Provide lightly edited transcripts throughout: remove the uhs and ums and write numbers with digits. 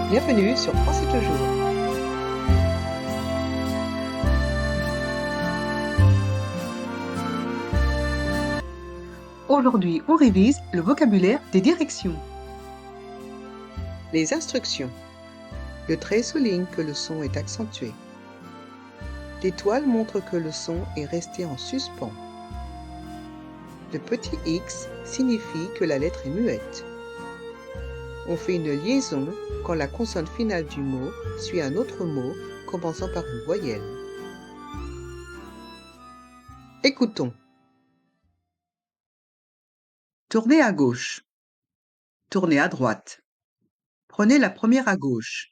Bienvenue sur Français toujours. Aujourd'hui, on révise le vocabulaire des directions. Les instructions. Le trait souligne que le son est accentué. L'étoile montre que le son est resté en suspens. Le petit X signifie que la lettre est muette. On fait une liaison quand la consonne finale du mot suit un autre mot commençant par une voyelle. Écoutons. Tournez à gauche. Tournez à droite. Prenez la première à gauche.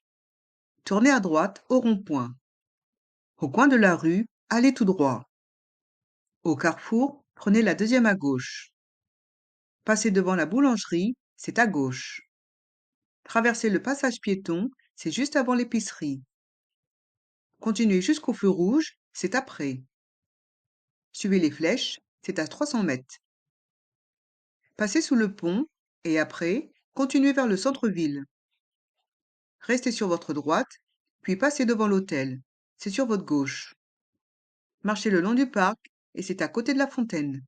Tournez à droite au rond-point. Au coin de la rue, allez tout droit. Au carrefour, prenez la deuxième à gauche. Passez devant la boulangerie, c'est à gauche. Traversez le passage piéton, c'est juste avant l'épicerie. Continuez jusqu'au feu rouge, c'est après. Suivez les flèches, c'est à 300 mètres. Passez sous le pont et après, continuez vers le centre-ville. Restez sur votre droite, puis passez devant l'hôtel, c'est sur votre gauche. Marchez le long du parc et c'est à côté de la fontaine.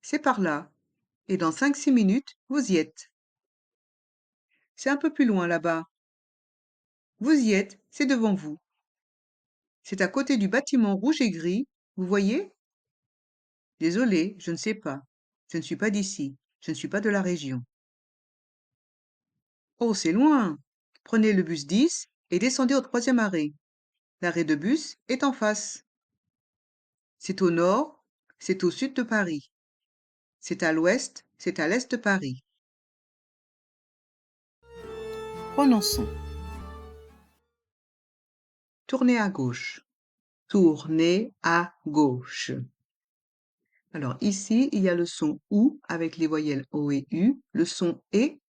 C'est par là, et dans 5-6 minutes, vous y êtes. C'est un peu plus loin là-bas. Vous y êtes, c'est devant vous. C'est à côté du bâtiment rouge et gris, vous voyez? Désolé, je ne sais pas. Je ne suis pas d'ici. Je ne suis pas de la région. Oh, c'est loin. Prenez le bus 10 et descendez au 3e arrêt. L'arrêt de bus est en face. C'est au nord, c'est au sud de Paris. C'est à l'ouest, c'est à l'est de Paris. Prononçons. Tournez à gauche. Tournez à gauche. Alors ici, il y a le son OU avec les voyelles O et U, le son E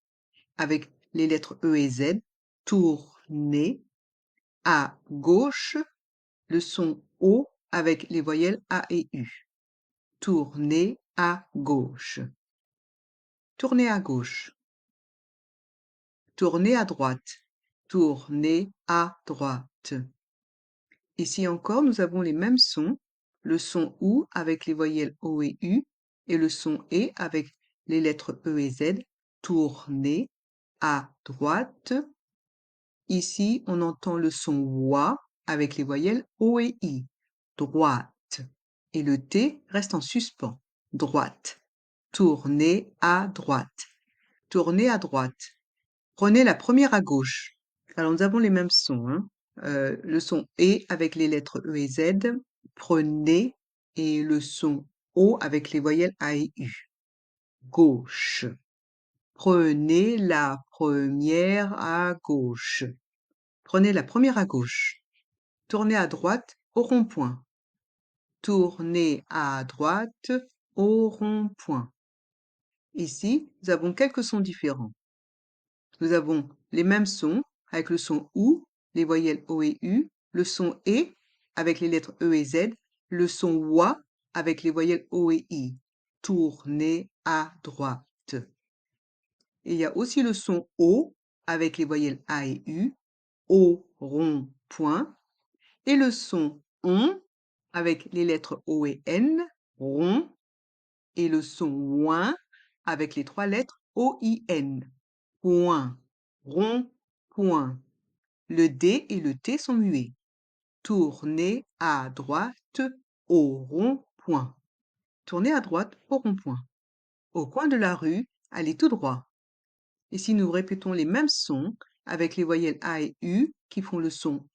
avec les lettres E et Z. Tournez à gauche, le son O avec les voyelles A et U. Tournez à gauche. Tournez à gauche. Tournez à droite. Tournez à droite. Ici encore, nous avons les mêmes sons, le son OU avec les voyelles O et U et le son E avec les lettres E et Z. Tournez à droite. Ici, on entend le son OUA avec les voyelles O et I. Droite. Et le T reste en suspens. Droite. Tournez à droite. Tournez à droite. Prenez la première à gauche. Alors, nous avons les mêmes sons, hein. Le son E avec les lettres E et Z. Prenez et le son O avec les voyelles A et U. Gauche. Prenez la première à gauche. Prenez la première à gauche. Tournez à droite au rond-point. Tournez à droite au rond-point. Ici, nous avons quelques sons différents. Nous avons les mêmes sons avec le son OU, les voyelles O et U, le son E avec les lettres E et Z, le son OUA avec les voyelles O et I. Tournez à droite. Et il y a aussi le son O avec les voyelles A et U, au rond-point, et le son ON avec les lettres O et N, rond, et le son OIN avec les 3 lettres O-I-N, point, rond, point. Le D et le T sont muets. Tournez à droite au rond-point. Tournez à droite au rond-point. Au coin de la rue, allez tout droit. Ici, nous répétons les mêmes sons avec les voyelles A et U qui font le son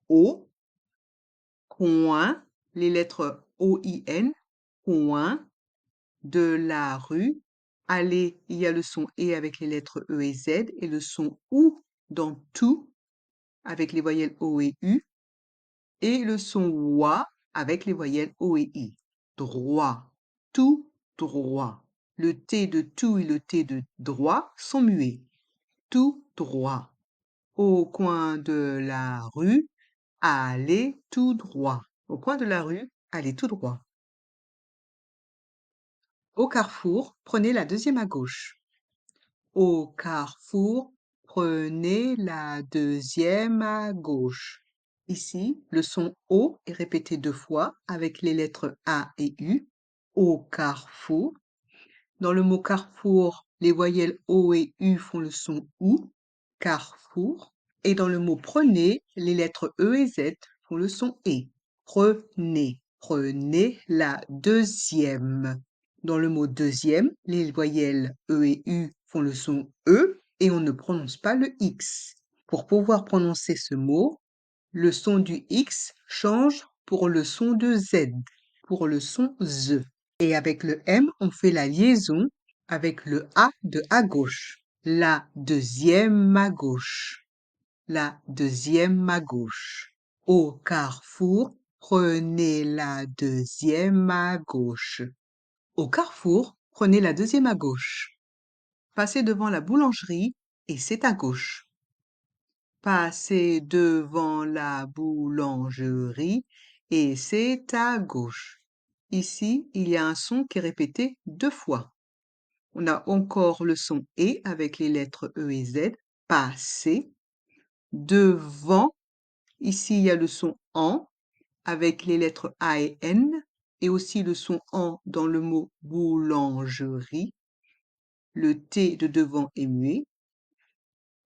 O, coin, les lettres O-I-N, coin de la rue. Allez, il y a le son E avec les lettres E et Z et le son OU dans tout avec les voyelles O et U et le son OUA avec les voyelles O et I. Droit, tout droit. Le T de tout et le T de droit sont muets. Tout droit. Au coin de la rue, allez tout droit. Au coin de la rue, allez tout droit. Au carrefour, prenez la deuxième à gauche. Au carrefour, prenez la deuxième à gauche. Ici, le son O est répété 2 fois avec les lettres A et U. Au carrefour. Dans le mot carrefour, les voyelles O et U font le son OU. Carrefour. Et dans le mot prenez, les lettres E et Z font le son E. Prenez. Prenez la deuxième. Dans le mot deuxième, les voyelles E et U font le son E et on ne prononce pas le X. Pour pouvoir prononcer ce mot, le son du X change pour le son de Z, pour le son Z. Et avec le M, on fait la liaison avec le A de à gauche. La deuxième à gauche. La deuxième à gauche. Au carrefour, prenez la deuxième à gauche. Au carrefour, prenez la deuxième à gauche. Passez devant la boulangerie et c'est à gauche. Passez devant la boulangerie et c'est à gauche. Ici, il y a un son qui est répété 2 fois. On a encore le son E avec les lettres E et Z. Passer. Devant. Ici, il y a le son en avec les lettres A et N et aussi le son en dans le mot boulangerie. Le T de devant est muet.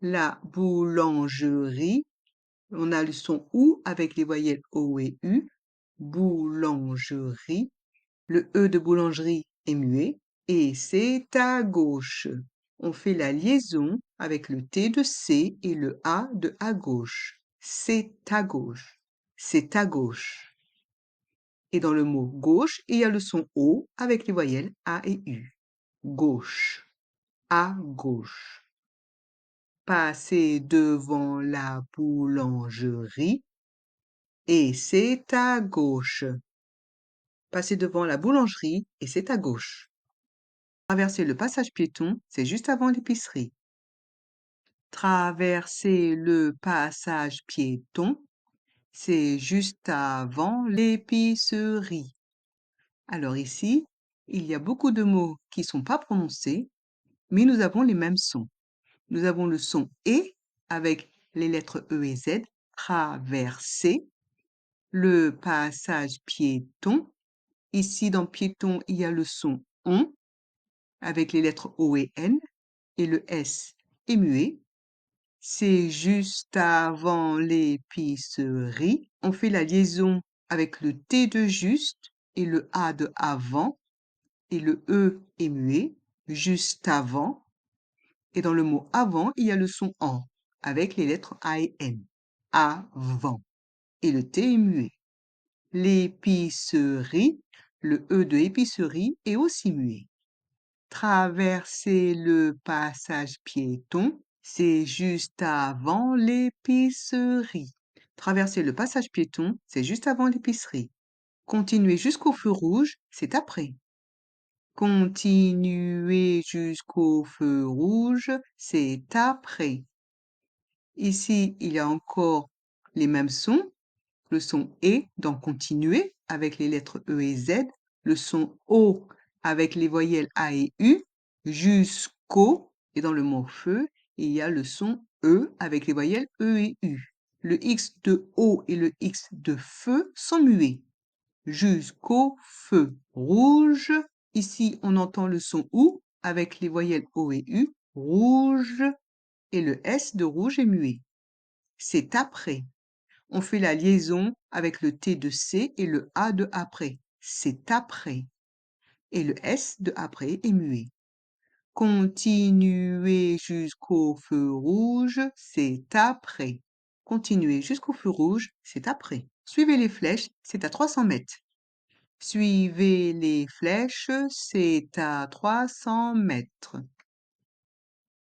La boulangerie. On a le son OU avec les voyelles O et U. Boulangerie. Le E de boulangerie est muet. Et c'est à gauche. On fait la liaison avec le T de C et le A de à gauche. C'est à gauche. C'est à gauche. Et dans le mot gauche, il y a le son O avec les voyelles A et U. Gauche. À gauche. Passez devant la boulangerie et c'est à gauche. Passez devant la boulangerie et c'est à gauche. Traverser le passage piéton, c'est juste avant l'épicerie. Traverser le passage piéton, c'est juste avant l'épicerie. Alors ici, il y a beaucoup de mots qui sont pas prononcés, mais nous avons les mêmes sons. Nous avons le son E avec les lettres E et Z, traverser, le passage piéton. Ici, dans piéton, il y a le son on avec les lettres O et N et le S est muet. C'est juste avant l'épicerie. On fait la liaison avec le T de juste et le A de avant et le E est muet, juste avant. Et dans le mot avant, il y a le son en avec les lettres A et N. Avant. Et le T est muet. L'épicerie, le E de épicerie est aussi muet. Traverser le passage piéton, c'est juste avant l'épicerie. Traverser le passage piéton, c'est juste avant l'épicerie. Continuer jusqu'au feu rouge, c'est après. Continuer jusqu'au feu rouge, c'est après. Ici, il y a encore les mêmes sons. Le son E dans continuer avec les lettres E et Z. Le son O avec les voyelles A et U. Jusqu'au, et dans le mot feu, il y a le son E avec les voyelles E et U. Le X de O et le X de feu sont muets. Jusqu'au feu rouge. Ici, on entend le son OU avec les voyelles O et U. Rouge. Et le S de rouge est muet. C'est après. On fait la liaison avec le T de C et le A de après. C'est après. Et le S de après est muet. Continuer jusqu'au feu rouge, c'est après. Continuer jusqu'au feu rouge, c'est après. Suivez les flèches, c'est à 300 mètres. Suivez les flèches, c'est à 300 mètres.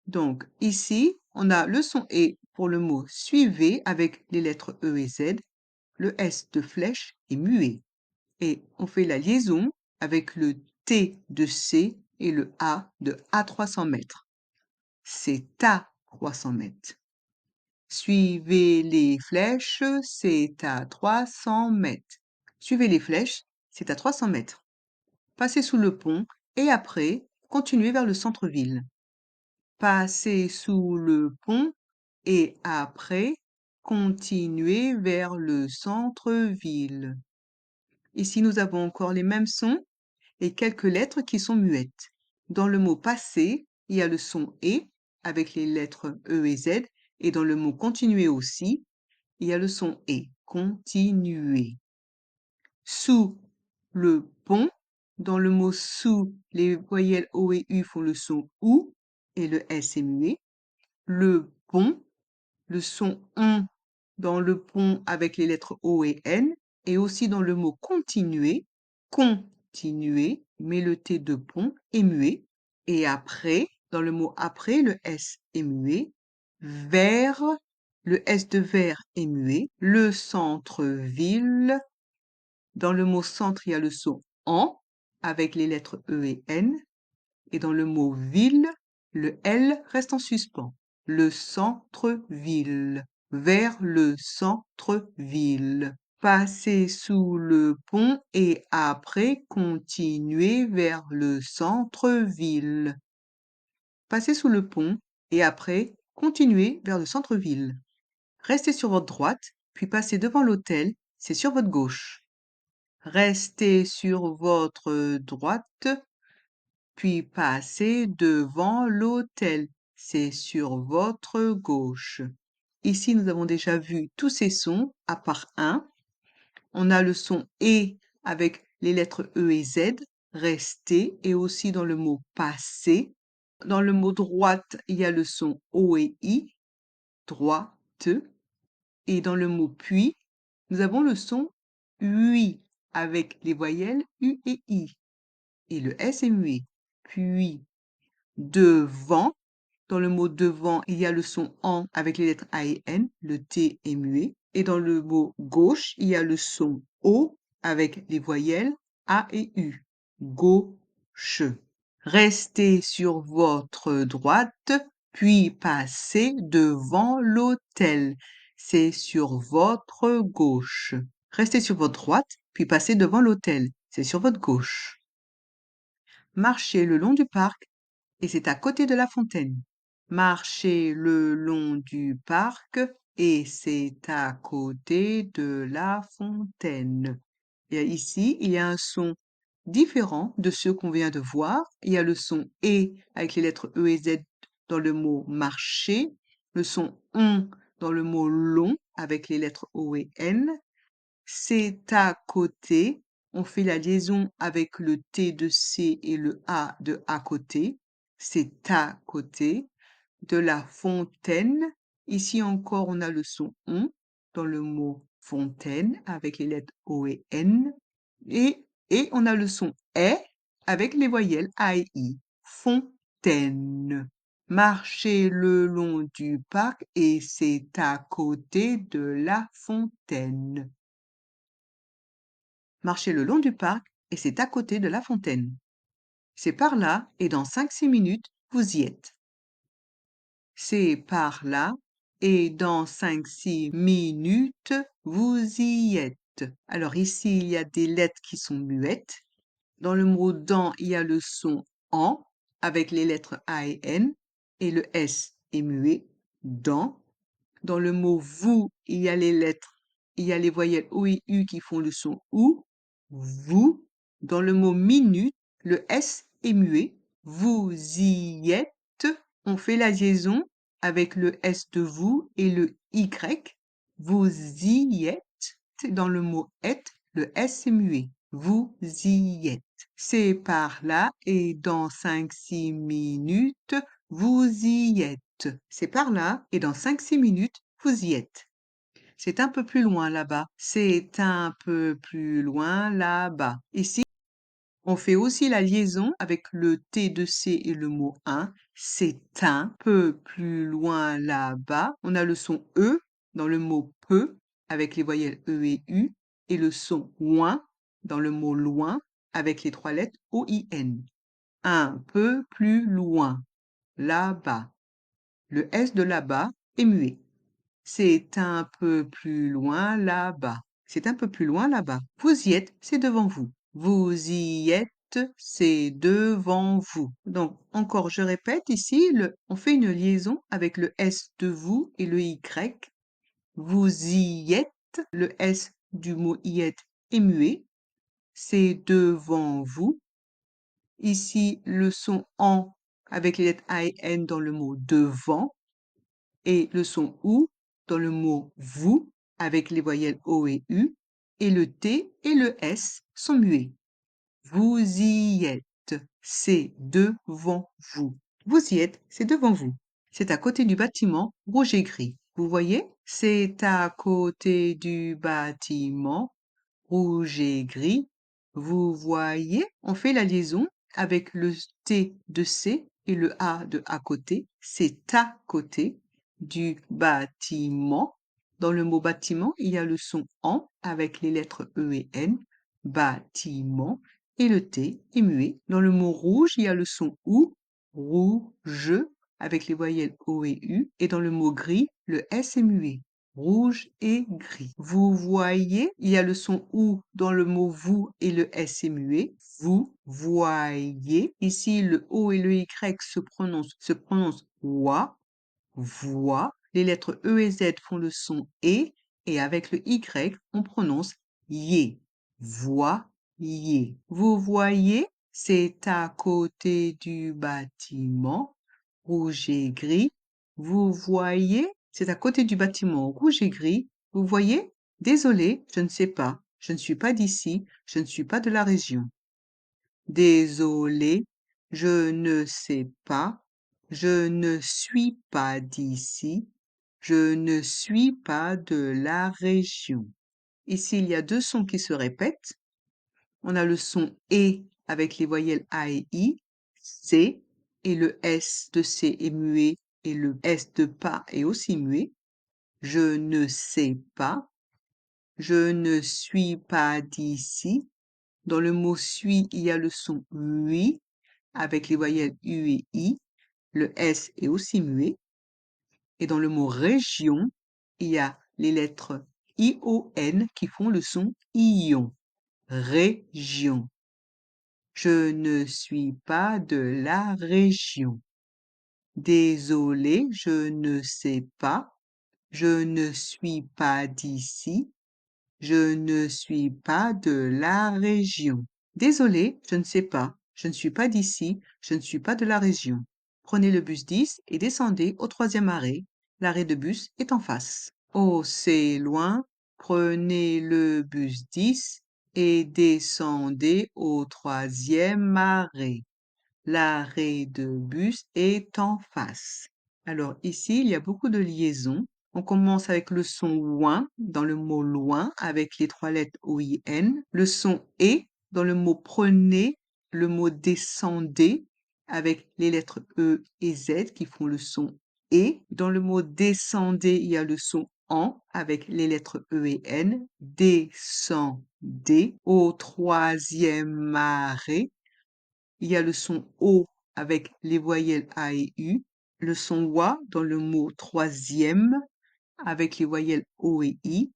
Donc ici, on a le son E pour le mot suivez avec les lettres E et Z. Le S de flèche est muet. Et on fait la liaison avec le T de C et le A de à 300 mètres. C'est à 300 mètres. Suivez les flèches, c'est à 300 mètres. Suivez les flèches, c'est à 300 mètres. Passez sous le pont et après, continuez vers le centre-ville. Passez sous le pont et après, continuez vers le centre-ville. Ici, nous avons encore les mêmes sons et quelques lettres qui sont muettes. Dans le mot passer, il y a le son et avec les lettres E et Z. Et dans le mot continuer aussi, il y a le son et. Continuer. Sous le pont, dans le mot sous, les voyelles O et U font le son OU et le S est muet. Le pont, le son ON dans le pont avec les lettres O et N. Et aussi dans le mot continuer, continuer, mais le T de pont est muet. Et après, dans le mot après, le S est muet. Vers, le S de vers est muet. Le centre-ville, dans le mot centre, il y a le son en avec les lettres E et N. Et dans le mot ville, le L reste en suspens. Le centre-ville. Vers le centre-ville. Passez sous le pont et après continuez vers le centre-ville. Passez sous le pont et après continuez vers le centre-ville. Restez sur votre droite, puis passez devant l'hôtel, c'est sur votre gauche. Restez sur votre droite, puis passez devant l'hôtel, c'est sur votre gauche. Ici, nous avons déjà vu tous ces sons, à part un. On a le son et avec les lettres E et Z, rester, et aussi dans le mot passer. Dans le mot droite, il y a le son O et I, droite. Et dans le mot puis, nous avons le son UI avec les voyelles U et I. Et le S est muet. Puis, devant, dans le mot devant, il y a le son en avec les lettres A et N. Le T est muet. Et dans le mot gauche, il y a le son O avec les voyelles A et U. Gauche. Restez sur votre droite, puis passez devant l'hôtel. C'est sur votre gauche. Restez sur votre droite, puis passez devant l'hôtel. C'est sur votre gauche. Marchez le long du parc et c'est à côté de la fontaine. Marchez le long du parc et c'est à côté de la fontaine. Et ici, il y a un son différent de ceux qu'on vient de voir. Il y a le son et avec les lettres E et Z dans le mot marcher, le son on dans le mot long avec les lettres O et N. C'est à côté, on fait la liaison avec le T de C et le A de à côté. C'est à côté de la fontaine. Ici encore, on a le son on dans le mot fontaine avec les lettres O et N. Et on a le son est avec les voyelles A et I. Fontaine. Marchez le long du parc et c'est à côté de la fontaine. Marchez le long du parc et c'est à côté de la fontaine. C'est par là et dans 5-6 minutes, vous y êtes. C'est par là et dans 5-6 minutes, vous y êtes. Alors ici, il y a des lettres qui sont muettes. Dans le mot dans, il y a le son en avec les lettres A et N et le S est muet. Dans. Dans le mot vous, il y a les voyelles O et U qui font le son OU. Vous. Dans le mot minute, le S est muet. Vous y êtes. On fait la liaison avec le S de vous et le Y. Vous y êtes. Dans le mot être, le S est muet. Vous y êtes. C'est par là et dans 5-6 minutes, vous y êtes. C'est par là et dans 5-6 minutes, vous y êtes. C'est un peu plus loin là-bas. C'est un peu plus loin là-bas. Ici, on fait aussi la liaison avec le T de C et le mot un. C'est un peu plus loin là-bas. On a le son E dans le mot peu avec les voyelles E et U et le son ouin dans le mot loin avec les trois lettres O-I-N. Un peu plus loin, là-bas. Le S de là-bas est muet. C'est un peu plus loin là-bas. C'est un peu plus loin là-bas. Vous y êtes, c'est devant vous. Vous y êtes, c'est devant vous. Donc, encore, je répète ici, on fait une liaison avec le S de vous et le Y. Vous y êtes. Le S du mot y être est muet. C'est devant vous. Ici, le son en avec les lettres A et N dans le mot devant et le son OU dans le mot vous avec les voyelles O et U et le T et le S sont muets. Vous y êtes, c'est devant vous. Vous y êtes, c'est devant vous. C'est à côté du bâtiment rouge et gris. Vous voyez? C'est à côté du bâtiment rouge et gris. Vous voyez? On fait la liaison avec le T de C et le A de à côté. C'est à côté du bâtiment. Dans le mot bâtiment, il y a le son en avec les lettres E et N. Bâtiment. Et le T est muet. Dans le mot rouge, il y a le son OU. Rouge avec les voyelles O et U. Et dans le mot gris, le S est muet. Rouge et gris. Vous voyez, il y a le son OU dans le mot vous et le S est muet. Vous voyez. Ici, le O et le Y se prononcent OA. Voix. Les lettres E et Z font le son et avec le Y, on prononce yé. Voyez. Vous voyez, c'est à côté du bâtiment rouge et gris. Vous voyez, c'est à côté du bâtiment rouge et gris. Vous voyez? Désolé, je ne sais pas. Je ne suis pas d'ici, je ne suis pas de la région. Désolé, je ne sais pas. Je ne suis pas d'ici. Je ne suis pas de la région. Ici, il y a deux sons qui se répètent. On a le son et avec les voyelles A et I, C, et le S de C est muet et le S de pas est aussi muet. Je ne sais pas. Je ne suis pas d'ici. Dans le mot suis, il y a le son oui avec les voyelles U et I. Le S est aussi muet. Et dans le mot région, il y a les lettres I-O-N qui font le son ion. Région. Je ne suis pas de la région. Désolé, je ne sais pas. Je ne suis pas d'ici. Je ne suis pas de la région. Désolé, je ne sais pas. Je ne suis pas d'ici. Je ne suis pas de la région. Prenez le bus 10 et descendez au troisième arrêt. L'arrêt de bus est en face. Oh, c'est loin. Prenez le bus 10 et descendez au troisième arrêt. L'arrêt de bus est en face. Alors ici, il y a beaucoup de liaisons. On commence avec le son ouin dans le mot loin avec les trois lettres OIN. Le son et dans le mot prenez, le mot descendez avec les lettres E et Z qui font le son et. Dans le mot descendez, il y a le son en avec les lettres E et N. Descendez au troisième arrêt. Il y a le son O avec les voyelles A et U, le son OA dans le mot troisième avec les voyelles O et I,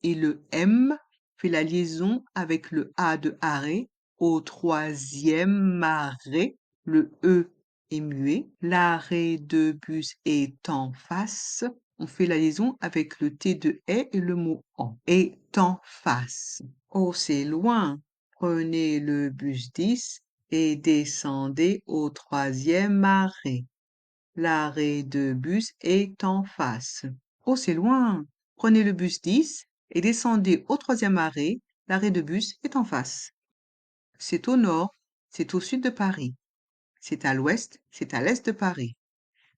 et le M fait la liaison avec le A de arrêt au troisième arrêt. Le E est muet. L'arrêt de bus est en face. On fait la liaison avec le T de est et le mot en. Est en face. Oh, c'est loin. Prenez le bus 10 et descendez au troisième arrêt. L'arrêt de bus est en face. Oh, c'est loin. Prenez le bus 10 et descendez au troisième arrêt. L'arrêt de bus est en face. C'est au nord, c'est au sud de Paris. C'est à l'ouest, c'est à l'est de Paris.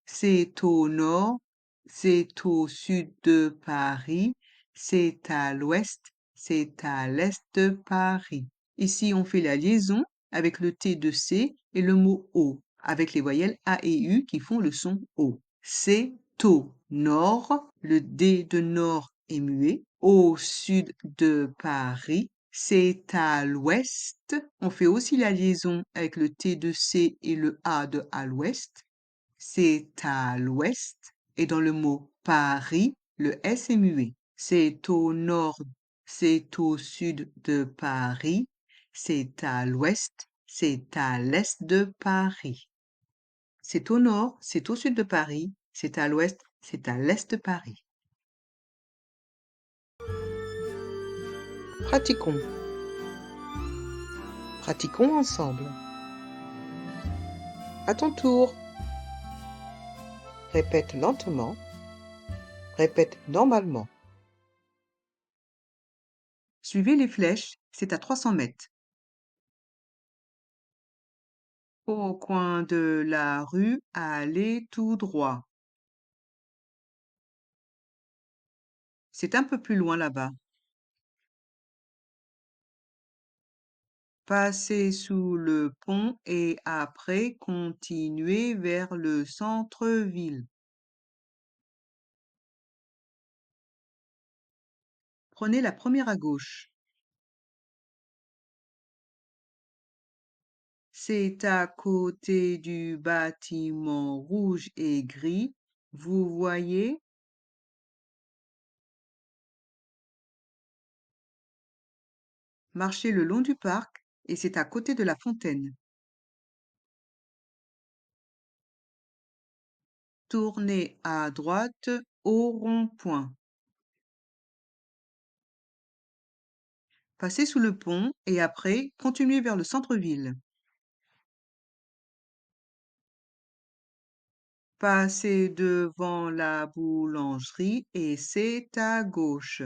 C'est au nord, c'est au sud de Paris. C'est à l'ouest, c'est à l'est de Paris. Ici, on fait la liaison avec le T de C et le mot O, avec les voyelles A et U qui font le son O. C'est au nord, le D de nord est muet, au sud de Paris. C'est à l'ouest. On fait aussi la liaison avec le T de C et le A de à l'ouest. C'est à l'ouest. Et dans le mot Paris, le S est muet. C'est au nord, c'est au sud de Paris. C'est à l'ouest, c'est à l'est de Paris. C'est au nord, c'est au sud de Paris. C'est à l'ouest, c'est à l'est de Paris. Pratiquons. Pratiquons ensemble. À ton tour. Répète lentement. Répète normalement. Suivez les flèches, c'est à 300 mètres. Au coin de la rue, allez tout droit. C'est un peu plus loin là-bas. Passez sous le pont et après continuez vers le centre-ville. Prenez la première à gauche. C'est à côté du bâtiment rouge et gris. Vous voyez? Marchez le long du parc et c'est à côté de la fontaine. Tournez à droite au rond-point. Passez sous le pont et après, continuez vers le centre-ville. Passez devant la boulangerie et c'est à gauche.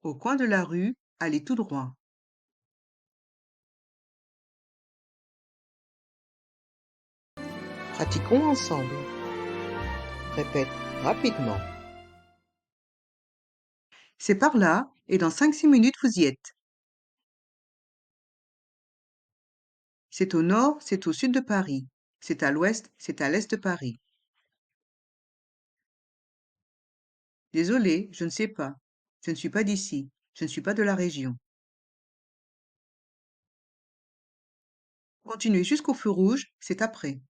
Au coin de la rue, allez tout droit. Pratiquons ensemble. Répète rapidement. C'est par là et dans 5-6 minutes vous y êtes. C'est au nord, c'est au sud de Paris. C'est à l'ouest, c'est à l'est de Paris. Désolé, je ne sais pas. Je ne suis pas d'ici. Je ne suis pas de la région. Continuez jusqu'au feu rouge, c'est après.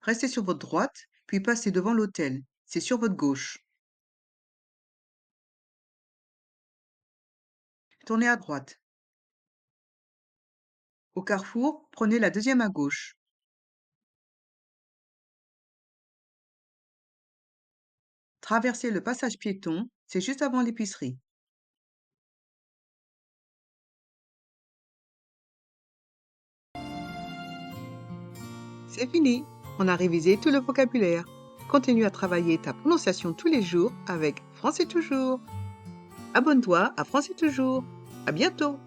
Restez sur votre droite, puis passez devant l'hôtel. C'est sur votre gauche. Tournez à droite. Au carrefour, prenez la deuxième à gauche. Traversez le passage piéton, c'est juste avant l'épicerie. C'est fini, on a révisé tout le vocabulaire. Continue à travailler ta prononciation tous les jours avec Français Toujours. Abonne-toi à Français Toujours. À bientôt!